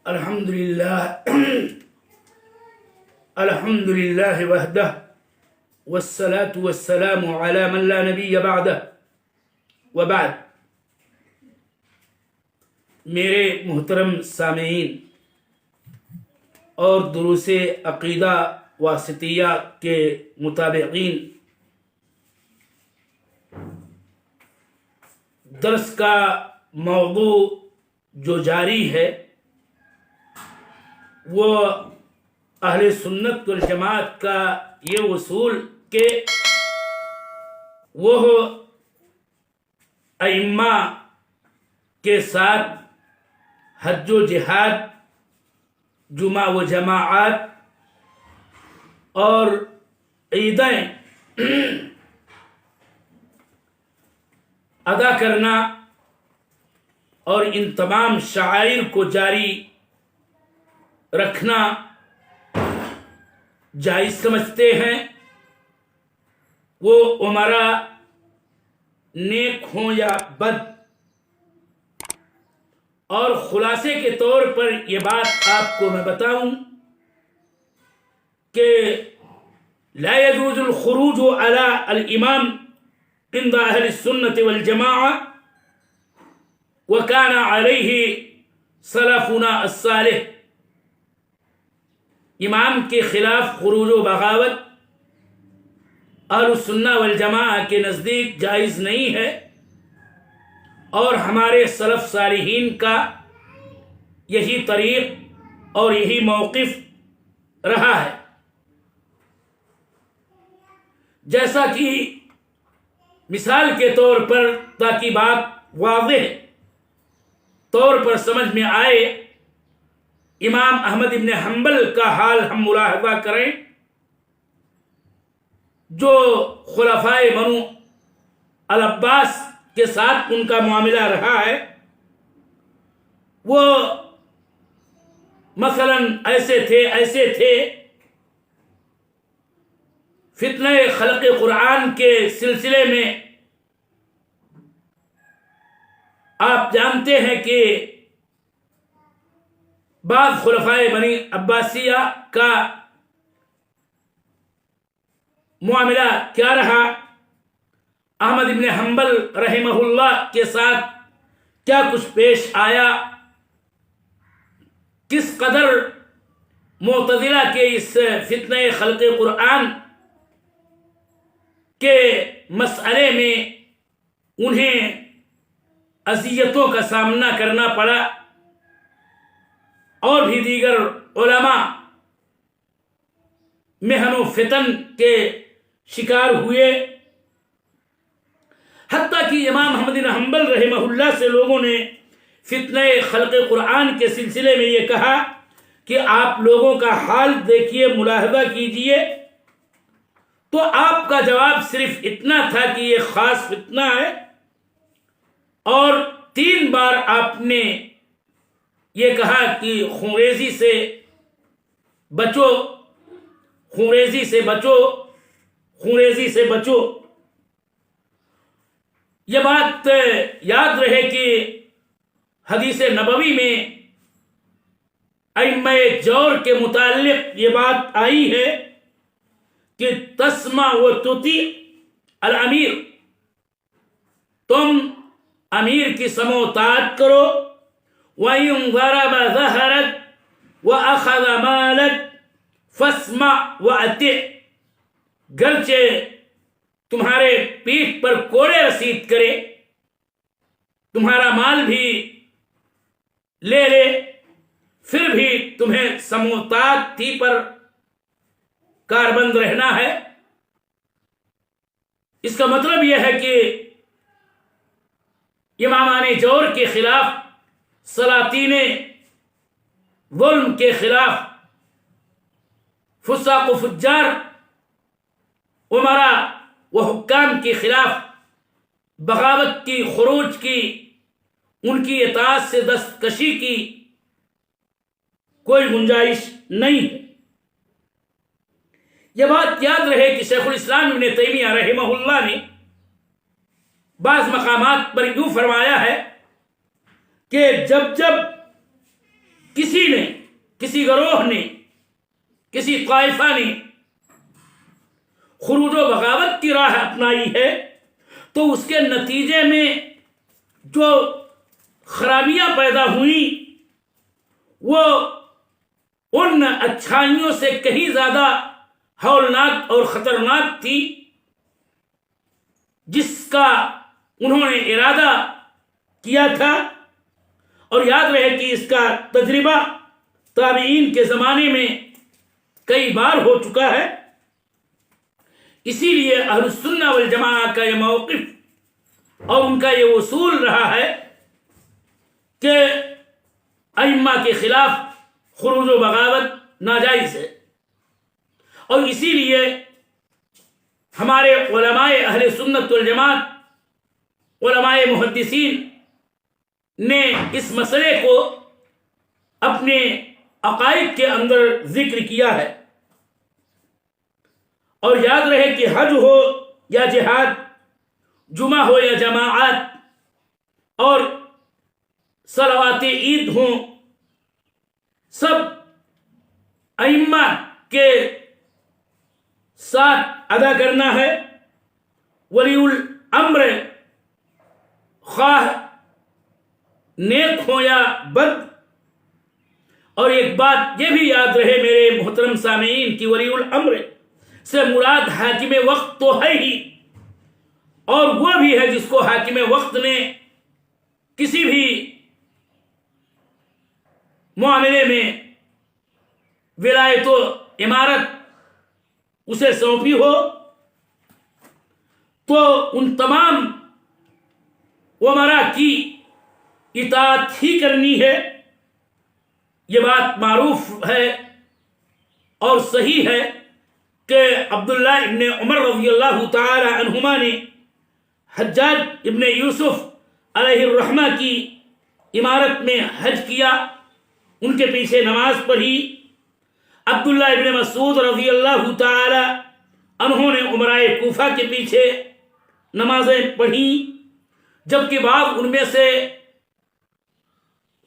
الحمد لله وحده والصلاة والسلام على من لا نبی بعده وبعد. میرے محترم سامعین اور دروس عقیدہ واسطیہ کے متابعین، درس کا موضوع جو جاری ہے وہ اہل سنت والجماعت کا یہ اصول کہ وہ ائمہ کے ساتھ حج و جہاد، جمعہ و جماعات اور عیدیں ادا کرنا اور ان تمام شعائر کو جاری رکھنا جائز سمجھتے ہیں، وہ امراء نیک ہوں یا بد. اور خلاصے کے طور پر یہ بات آپ کو میں بتاؤں کہ لا يجوز الخروج على الامام عند اہل السنة والجماعة وكان عليه سلفنا الصالح. امام کے خلاف خروج و بغاوت اہل السنہ والجماعہ کے نزدیک جائز نہیں ہے، اور ہمارے سلف صالحین کا یہی طریق اور یہی موقف رہا ہے. جیسا کہ مثال کے طور پر، تاکہ بات واضح طور پر سمجھ میں آئے، امام احمد ابن حنبل کا حال ہم ملاحظہ کریں، جو خلفائے بنو العباس کے ساتھ ان کا معاملہ رہا ہے. وہ مثلا ایسے تھے فتنہ خلق قرآن کے سلسلے میں آپ جانتے ہیں کہ بعض خلفائے بنی عباسیہ کا معاملہ کیا رہا، احمد ابن حنبل رحمہ اللہ کے ساتھ کیا کچھ پیش آیا، کس قدر معتزلہ کے اس فتنہ خلق قرآن کے مسئلے میں انہیں اذیتوں کا سامنا کرنا پڑا، اور بھی دیگر علماء محن و فتن کے شکار ہوئے. حتیٰ کہ امام احمد بن حنبل رحمہ اللہ سے لوگوں نے فتنہ خلق قرآن کے سلسلے میں یہ کہا کہ آپ لوگوں کا حال دیکھیے، ملاحظہ کیجئے. تو آپ کا جواب صرف اتنا تھا کہ یہ خاص فتنہ ہے، اور 3 بار آپ نے یہ کہا کہ خونریزی سے بچو، خونریزی سے بچو، خونریزی سے بچو. یہ بات یاد رہے کہ حدیث نبوی میں ائمہ جور کے متعلق یہ بات آئی ہے کہ تسمع و تطیع الامیر، تم امیر کی سمع و طاعت کرو. وَإِن ضَرَبَ ظَهَرَكَ وَأَخَذَ مَالَكَ فَاسْمَعْ وَأَطِعْ. گرچہ تمہارے پیٹھ پر کوڑے رسید کرے، تمہارا مال بھی لے لے، پھر بھی تمہیں سمع و طاعت ہی پر کاربند رہنا ہے. اس کا مطلب یہ ہے کہ امامان جور کے خلاف، سلاطین ظلم کے خلاف، فساق و فجار امراء و حکام کے خلاف بغاوت کی، خروج کی، ان کی اطاعت سے دستکشی کی کوئی گنجائش نہیں ہے. یہ بات یاد رہے کہ شیخ الاسلام ابن تیمیہ رحمہ اللہ نے بعض مقامات پر یوں فرمایا ہے کہ جب کسی نے، کسی گروہ نے، کسی طائفہ نے خروج و بغاوت کی راہ اپنائی ہے تو اس کے نتیجے میں جو خرابیاں پیدا ہوئیں وہ ان اچھائیوں سے کہیں زیادہ ہولناک اور خطرناک تھی جس کا انہوں نے ارادہ کیا تھا. اور یاد رہے کہ اس کا تجربہ تابعین کے زمانے میں کئی بار ہو چکا ہے. اسی لیے اہل السنہ والجماعہ کا یہ موقف اور ان کا یہ اصول رہا ہے کہ ائمہ کے خلاف خروج و بغاوت ناجائز ہے. اور اسی لیے ہمارے علماء اہل سنت والجماعت، علماء محدثین نے اس مسئلے کو اپنے عقائد کے اندر ذکر کیا ہے. اور یاد رہے کہ حج ہو یا جہاد، جمعہ ہو یا جماعات، اور صلوات عید ہوں، سب ائمہ کے ساتھ ادا کرنا ہے. ولی الامر خواہ نیک ہو یا بد. اور ایک بات یہ بھی یاد رہے میرے محترم سامعین کہ ولی الامر سے مراد حاکم وقت تو ہے ہی، اور وہ بھی ہے جس کو حاکم وقت نے کسی بھی معاملے میں ولایت و امارت اسے سونپی ہو تو ان تمام امراء کی اطاعت ہی کرنی ہے. یہ بات معروف ہے اور صحیح ہے کہ عبداللہ ابن عمر رضی اللہ تعالی عنہما نے حجاج ابن یوسف علیہ الرحمہ کی امارت میں حج کیا، ان کے پیچھے نماز پڑھی. عبداللہ ابن مسعود رضی اللہ تعالی انہوں نے امرائے کوفہ کے پیچھے نمازیں پڑھیں، جبکہ بعض ان میں سے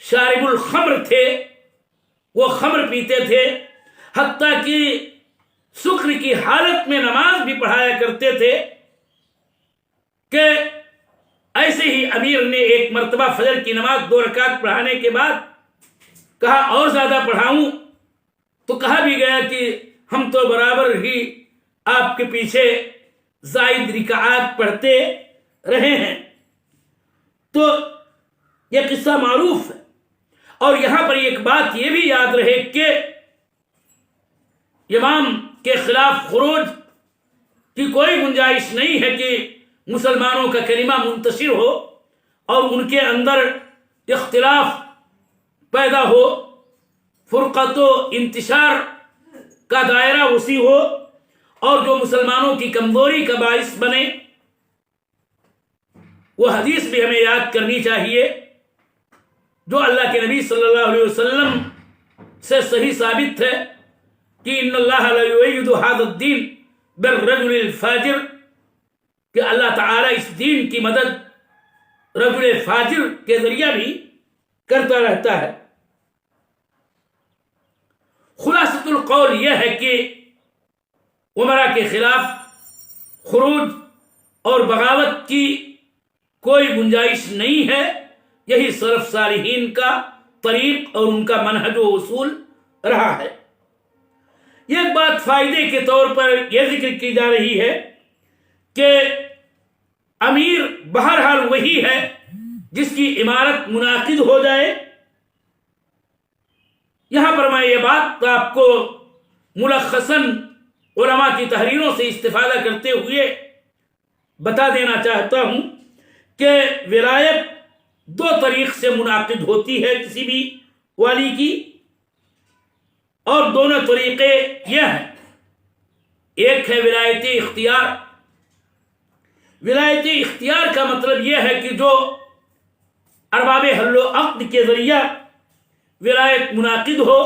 شارب الخمر تھے، وہ خمر پیتے تھے، حتیٰ کہ سکر کی حالت میں نماز بھی پڑھایا کرتے تھے. کہ ایسے ہی امیر نے ایک مرتبہ فجر کی نماز 2 رکعت پڑھانے کے بعد کہا اور زیادہ پڑھاؤں، تو کہا بھی گیا کہ ہم تو برابر ہی آپ کے پیچھے زائد رکعات پڑھتے رہے ہیں. تو یہ قصہ معروف ہے. اور یہاں پر ایک بات یہ بھی یاد رہے کہ امام کے خلاف خروج کی کوئی گنجائش نہیں ہے کہ مسلمانوں کا کلمہ منتشر ہو اور ان کے اندر اختلاف پیدا ہو، فرقت و انتشار کا دائرہ وسیع ہو اور جو مسلمانوں کی کمزوری کا باعث بنے. وہ حدیث بھی ہمیں یاد کرنی چاہیے جو اللہ کے نبی صلی اللہ علیہ وسلم سے صحیح ثابت ہے کہ ان اللہ لا یؤید ھذا الدین بالرجل الفاجر، کہ اللہ تعالی اس دین کی مدد رجل فاجر کے ذریعہ بھی کرتا رہتا ہے. خلاصۃ القول یہ ہے کہ امراء کے خلاف خروج اور بغاوت کی کوئی گنجائش نہیں ہے. یہی سلف صالحین کا طریق اور ان کا منہج و اصول رہا ہے. ایک بات فائدے کے طور پر یہ ذکر کی جا رہی ہے کہ امیر بہرحال وہی ہے جس کی امارت منعقد ہو جائے. یہاں پر میں یہ بات آپ کو ملخصاً علماء کی تحریروں سے استفادہ کرتے ہوئے بتا دینا چاہتا ہوں کہ ولایت 2 طریق سے منعقد ہوتی ہے کسی بھی والی کی، اور دونوں طریقے یہ ہیں. ایک ہے ولایت اختیار. ولایت اختیار کا مطلب یہ ہے کہ جو ارباب حل و عقد کے ذریعہ ولایت منعقد ہو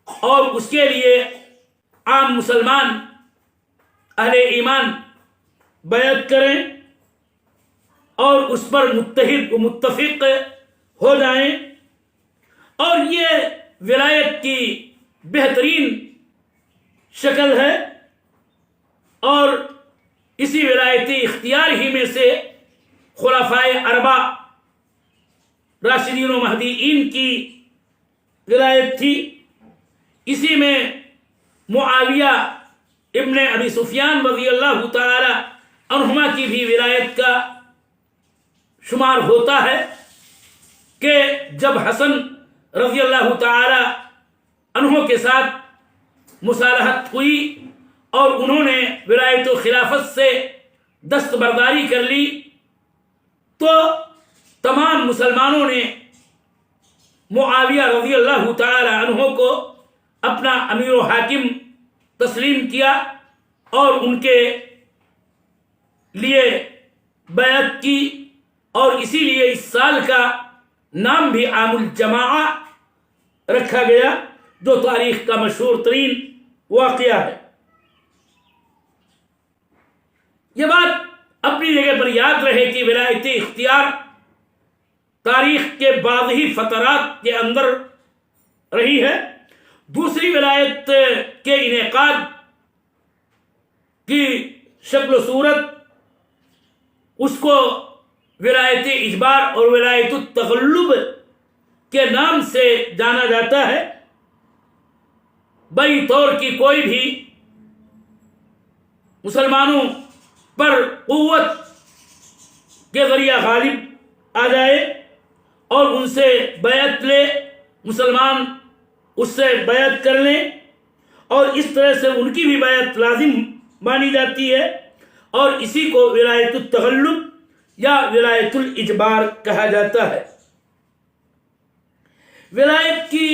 اور اس کے لیے عام مسلمان اہل ایمان بیعت کریں اور اس پر متحد و متفق ہو جائیں. اور یہ ولایت کی بہترین شکل ہے، اور اسی ولایت اختیار ہی میں سے خلفائے اربعہ راشدین و مہدیین کی ولایت تھی۔ اسی میں معاویہ ابن ابی سفیان رضی اللہ تعالی عنہما کی بھی ولایت کا شمار ہوتا ہے کہ جب حسن رضی اللہ تعالی عنہ کے ساتھ مصالحت ہوئی اور انہوں نے ولایت و خلافت سے دستبرداری کر لی، تو تمام مسلمانوں نے معاویہ رضی اللہ تعالی عنہ کو اپنا امیر و حاکم تسلیم کیا اور ان کے لیے بیعت کی، اور اسی لیے اس سال کا نام بھی عام الجماعہ رکھا گیا، جو تاریخ کا مشہور ترین واقعہ ہے۔ یہ بات اپنی جگہ پر یاد رہے کہ ولایت اختیار تاریخ کے بعض ہی فترات کے اندر رہی ہے۔ دوسری ولایت کے انعقاد کی شکل و صورت، اس کو ولایت اجبار اور ولایت التغلب کے نام سے جانا جاتا ہے۔ بئی طور کی کوئی بھی مسلمانوں پر قوت کے ذریعہ غالب آ جائے اور ان سے بیعت لے، مسلمان اس سے بیعت کر لیں، اور اس طرح سے ان کی بھی بیعت لازم مانی جاتی ہے، اور اسی کو ولایت التغلب یا ولایت الاجبار کہا جاتا ہے۔ ولایت کی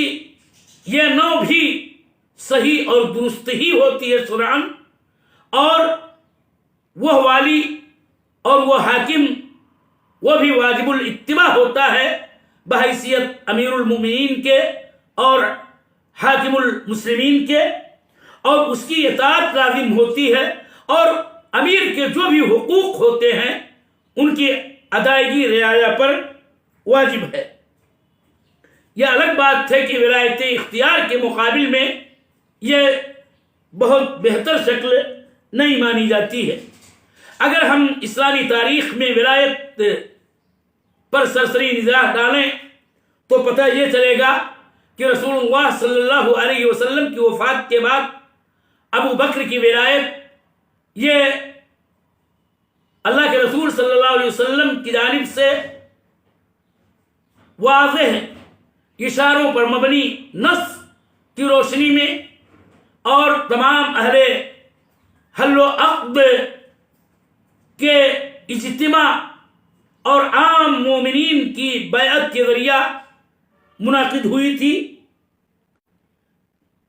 یہ نوع بھی صحیح اور درست ہی ہوتی ہے شرعاً، اور وہ والی اور وہ حاکم وہ بھی واجب الاتباع ہوتا ہے بحیثیت امیر المومنین کے اور حاکم المسلمین کے، اور اس کی اطاعت لازم ہوتی ہے، اور امیر کے جو بھی حقوق ہوتے ہیں ان کی ادائیگی رعایا پر واجب ہے۔ یہ الگ بات ہے کہ ولایت اختیار کے مقابل میں یہ بہت بہتر شکل نہیں مانی جاتی ہے۔ اگر ہم اسلامی تاریخ میں ولایت پر سرسری نگاہ ڈالیں تو پتہ یہ چلے گا کہ رسول اللہ صلی اللہ علیہ وسلم کی وفات کے بعد ابو بکر کی ولایت یہ اللہ کے رسول صلی اللہ علیہ وسلم کی جانب سے واضح اشاروں پر مبنی نص کی روشنی میں اور تمام اہل حل و عقد کے اجتماع اور عام مومنین کی بیعت کے ذریعہ منعقد ہوئی تھی۔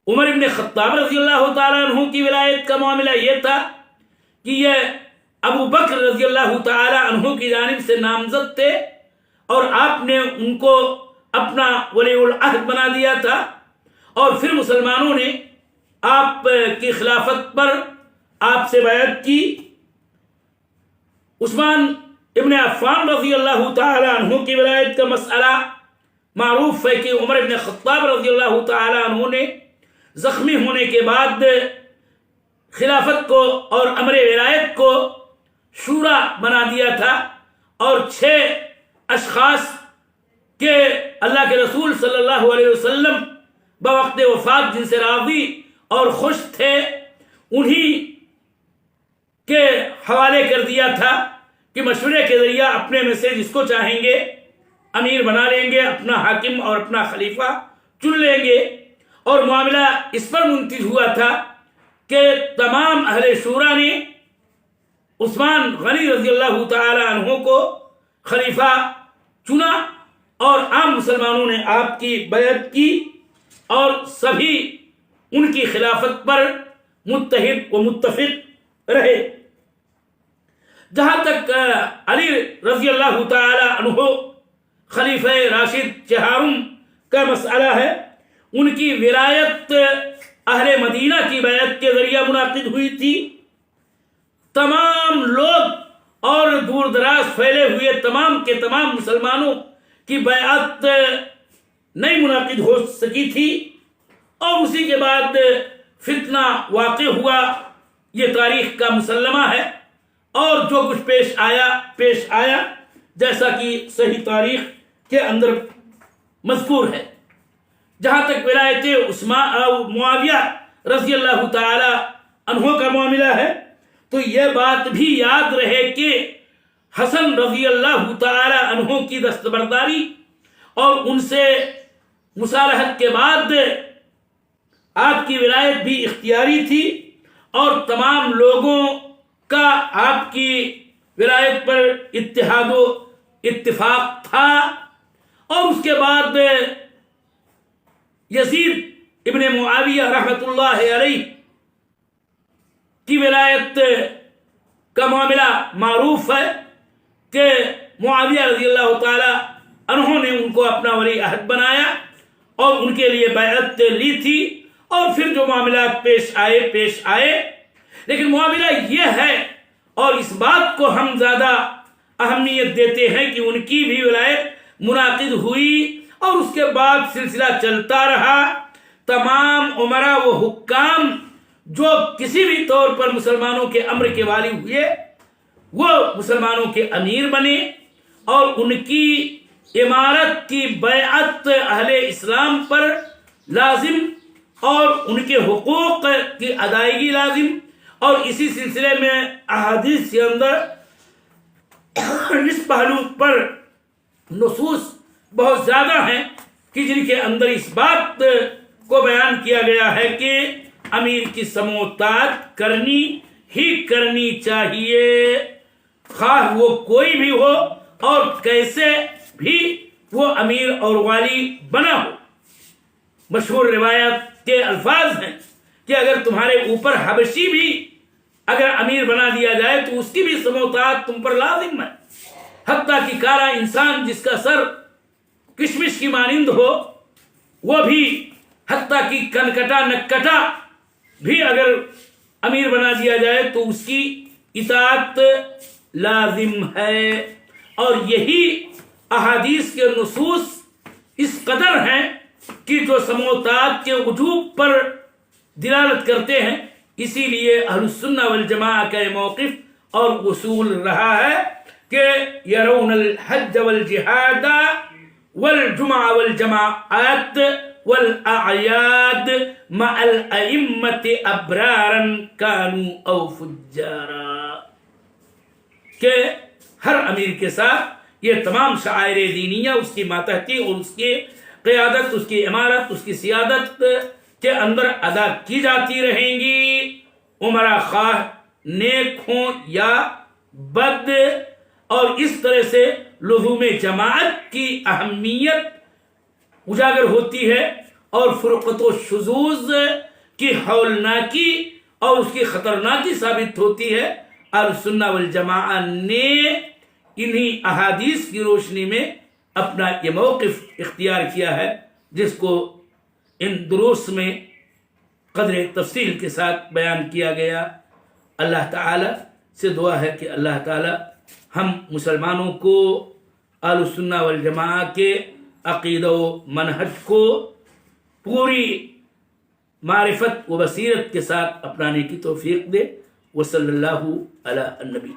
عمر ابن خطاب رضی اللہ تعالیٰ عنہ کی ولایت کا معاملہ یہ تھا کہ یہ ابو بکر رضی اللہ تعالیٰ عنہ کی جانب سے نامزد تھے، اور آپ نے ان کو اپنا ولی العہد بنا دیا تھا، اور پھر مسلمانوں نے آپ کی خلافت پر آپ سے بیعت کی۔ عثمان ابن عفان رضی اللہ تعالی عنہ کی ولایت کا مسئلہ معروف ہے کہ عمر ابن خطاب رضی اللہ تعالی عنہ نے زخمی ہونے کے بعد خلافت کو اور امر ولایت کو شورا بنا دیا تھا، اور 6 اشخاص کے اللہ کے رسول صلی اللہ علیہ وسلم بوقت وفات جن سے راضی اور خوش تھے انہی کے حوالے کر دیا تھا کہ مشورے کے ذریعہ اپنے میں سے جس کو چاہیں گے امیر بنا لیں گے، اپنا حاکم اور اپنا خلیفہ چن لیں گے۔ اور معاملہ اس پر منتج ہوا تھا کہ تمام اہل شورا نے عثمان غنی رضی اللہ تعالی عنہ کو خلیفہ چنا، اور عام مسلمانوں نے آپ کی بیعت کی، اور سبھی ان کی خلافت پر متحد و متفق رہے۔ جہاں تک علی رضی اللہ تعالی عنہ خلیفہ راشد چہارم کا مسئلہ ہے، ان کی ولایت اہل مدینہ کی بیعت کے ذریعہ منعقد ہوئی تھی۔ تمام لوگ اور دور دراز پھیلے ہوئے تمام کے تمام مسلمانوں کی بیعت نہیں منعقد ہو سکی تھی، اور اسی کے بعد فتنہ واقع ہوا، یہ تاریخ کا مسلمہ ہے، اور جو کچھ پیش آیا جیسا کہ صحیح تاریخ کے اندر مذکور ہے۔ جہاں تک ولایت معاویہ رضی اللہ تعالی عنہ کا معاملہ ہے تو یہ بات بھی یاد رہے کہ حسن رضی اللہ تعالی عنہ کی دستبرداری اور ان سے مصالحت کے بعد آپ کی ولایت بھی اختیاری تھی، اور تمام لوگوں کا آپ کی ولایت پر اتحاد و اتفاق تھا۔ اور اس کے بعد یزید ابن معاویہ رحمۃ اللہ علیہ کی ولایت کا معاملہ معروف ہے کہ معاویہ رضی اللہ تعالی عنہ نے ان کو اپنا ولی عہد بنایا اور ان کے لیے بیعت لی تھی، اور پھر جو معاملات پیش آئے، لیکن معاملہ یہ ہے اور اس بات کو ہم زیادہ اہمیت دیتے ہیں کہ ان کی بھی ولایت منعقد ہوئی، اور اس کے بعد سلسلہ چلتا رہا۔ تمام امراء و حکام جو کسی بھی طور پر مسلمانوں کے امر کے والی ہوئے وہ مسلمانوں کے امیر بنے، اور ان کی امارت کی بیعت اہل اسلام پر لازم، اور ان کے حقوق کی ادائیگی لازم۔ اور اسی سلسلے میں احادیث کے اندر اس پہلو پر نصوص بہت زیادہ ہیں کہ جن کے اندر اس بات کو بیان کیا گیا ہے کہ امیر کی سمو اطاعت کرنی ہی کرنی چاہیے، خواہ وہ کوئی بھی ہو اور کیسے بھی وہ امیر اور والی بنا ہو۔ مشہور روایت کے الفاظ ہیں کہ اگر تمہارے اوپر حبشی بھی اگر امیر بنا دیا جائے تو اس کی بھی سمو اطاعت تم پر لازم ہے، حتیٰ کہ کالا انسان جس کا سر کشمش کی مانند ہو وہ بھی، حتیٰ کہ کنکٹا نکٹا بھی اگر امیر بنا دیا جائے تو اس کی اطاعت لازم ہے۔ اور یہی احادیث کے نصوص اس قدر ہیں کہ جو سمو اطاعت کے وجوب پر دلالت کرتے ہیں، اسی لیے اہل السنہ والجماعہ کا یہ موقف اور اصول رہا ہے کہ یرون الحج والجہاد والجمع والجماعات والاعیاد مع الائمة ابرارا كانوا او فجارا، کہ ہر امیر کے ساتھ یہ تمام شعائر دینیہ اس کی ماتحتی اور اس کی قیادت، اس کی امارت، اس کی سیادت کے اندر ادا کی جاتی رہیں گی، امراء خواہ نیک ہوں یا بد۔ اور اس طرح سے لزوم جماعت کی اہمیت اجاگر ہوتی ہے، اور فرقت و شذوذ کی ہولناکی اور اس کی خطرناکی ثابت ہوتی ہے۔ اہل السنہ والجماعہ نے انہی احادیث کی روشنی میں اپنا یہ موقف اختیار کیا ہے، جس کو ان دروس میں قدر تفصیل کے ساتھ بیان کیا گیا۔ اللہ تعالی سے دعا ہے کہ اللہ تعالی ہم مسلمانوں کو اہل السنہ والجماعہ کے عقیدہ و منہج کو پوری معرفت و بصیرت کے ساتھ اپنانے کی توفیق دے۔ وصلی اللہ علی النبی۔